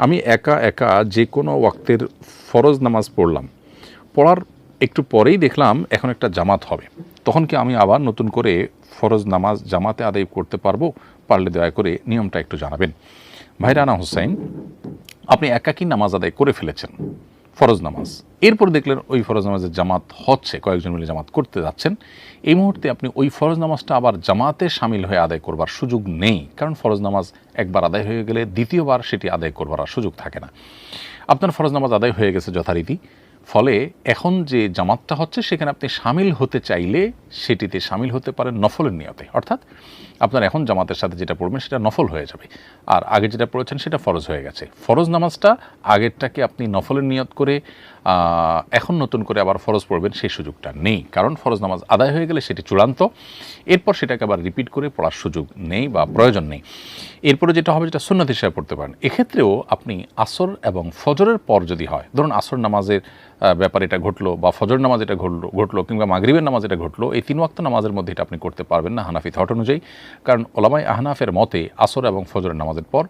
আমি একা একা যে কোনো ওয়াক্তের ফরজ নামাজ পড়লাম, পড়ার একটু পরেই দেখলাম এখন একটা জামাত হবে, তখন কি আমি আবার নতুন করে ফরজ নামাজ জামাতে আদায় করতে পারবো? পারলে দয়া করে নিয়মটা একটু জানাবেন। ভাই রানা হোসেন, আপনি একাকী নামাজ আদায় করে ফেলেছেন, ফরজ নামাজ, এরপর দেখলেন ওই ফরজ নামাজের জামাত হচ্ছে, কয়েকজন মিলে জামাত করতে যাচ্ছেন, এই মুহূর্তে আপনি ওই ফরজ নামাজটা আবার জামাতে সামিল হয়ে আদায় করবার সুযোগ নেই, কারণ ফরজ নামাজ একবার আদায় হয়ে গেলে দ্বিতীয়বার সেটি আদায় করবার আর সুযোগ থাকে না। আপনার ফরজ নামাজ আদায় হয়ে গেছে যথারীতি, ফলে এখন যে জামাতটা হচ্ছে সেখানে আপনি সামিল হতে চাইলে সেটিতে সামিল হতে পারেন নফলের নিয়তে, অর্থাৎ আপনার এখন জামাতের সাথে যেটা পড়বেন সেটা নফল হয়ে যাবে, আর আগে যেটা পড়েছেন সেটা ফরজ হয়ে গেছে। ফরজ নামাজটা আগেরটাকে আপনি নফলের নিয়ত করে এখন নতুন করে আবার ফরজ পড়বেন সেই সুযোগটা নেই, কারণ ফরজ নামাজ আদায় হয়ে গেলে সেটি চূড়ান্ত, এরপর সেটাকে আবার রিপিট করে পড়ার সুযোগ নেই বা প্রয়োজন নেই। এরপরে যেটা হবে যেটা সুন্নাত হিসাবে পড়তে পারেন। এক্ষেত্রেও আপনি আসর এবং ফজরের পর যদি হয়, ধরুন আসর নামাজের ব্যাপারে এটা ঘটলো বা ফজর নামাজ এটা ঘটলো কিংবা মাগরিবের নামাজ এটা ঘটলো, এই 3 ওয়াক্ত নামাজের মধ্যে এটা আপনি করতে পারবেন না হানাফি থট অনুযায়ী, কারণ ওলামায়ে আহনাফের মতে আসর এবং ফজরের নামাজের পর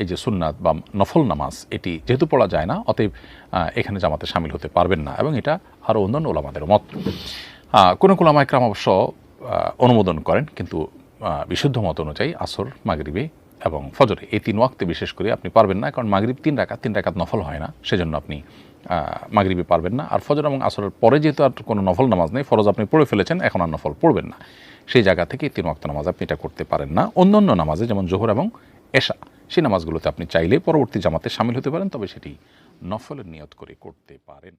এই যে সুন্নাত বা নফল নামাজ এটি যেহেতু পড়া যায় না, অতএব এখানে জামাতে সামিল হতে পারবেন না, এবং এটা আরও অন্যান্য ওলামাদের মত। কোনো ওলামা ইকরাম অবশ্য অনুমোদন করেন, কিন্তু বিশুদ্ধ মত অনুযায়ী আসর, মাগরিবে এবং ফজরে এই 3 ওয়াক্তে বিশেষ করে আপনি পারবেন না, কারণ মাগরিব 3 রাকাত নফল হয় না, সেজন্য আপনি মাগরিবে পারবেন না। আর ফজর এবং আসরের পরে যেহেতু আর কোনো নফল নামাজ নেই, ফরজ আপনি পড়ে ফেলেছেন, এখন আর নফল পড়বেন না, সেই জায়গা থেকে 3 ওয়াক্ত নামাজ আপনি এটা করতে পারেন না। অন্যান্য নামাজে যেমন জোহর এবং এশা, সেই নামাজগুলোতে আপনি চাইলে পরবর্তী জামাতে সামিল হতে পারেন, তবে সেটি নফলের নিয়ত করে করতে পারেন।